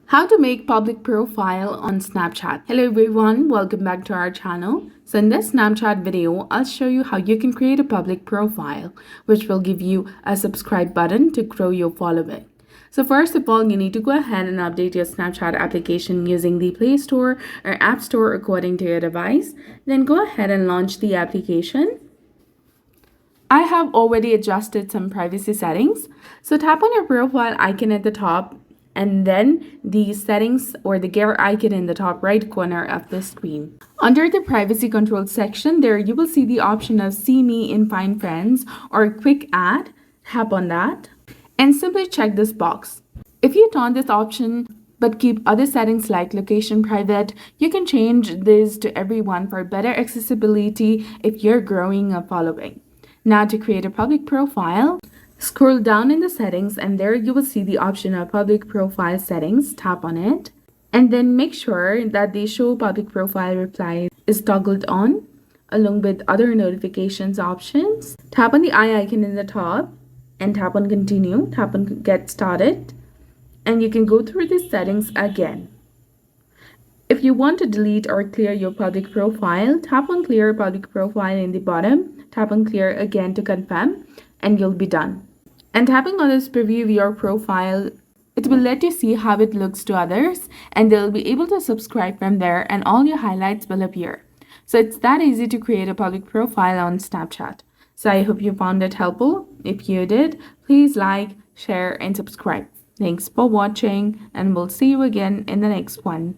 How to make public profile on Snapchat. Hello everyone, welcome back to our channel. So in this Snapchat video, I'll show you how you can create a public profile, which will give you a subscribe button to grow your following. So first of all, you need to go ahead and update your Snapchat application using the Play Store or App Store according to your device. Then go ahead and launch the application. I have already adjusted some privacy settings. So tap on your profile icon at the top and then the settings or the gear icon in the top right corner of the screen. Under the privacy control section, there you will see the option of see me in Find Friends or quick add. Tap on that and simply check this box. If you turn this option but keep other settings like location private, you can change this to everyone for better accessibility if you're growing a following. Now to create a public profile, scroll down in the settings and there you will see the option of public profile settings. Tap on it and then make sure that the show public profile reply is toggled on along with other notifications options. Tap on the eye icon in the top and tap on continue. Tap on get started and you can go through the settings again. If you want to delete or clear your public profile, tap on clear public profile in the bottom. Tap on clear again to confirm and you'll be done. And tapping on this preview your profile, it will let you see how it looks to others and they'll be able to subscribe from there and all your highlights will appear. So it's that easy to create a public profile on Snapchat. So I hope you found it helpful. If you did, please like, share and subscribe. Thanks for watching and we'll see you again in the next one.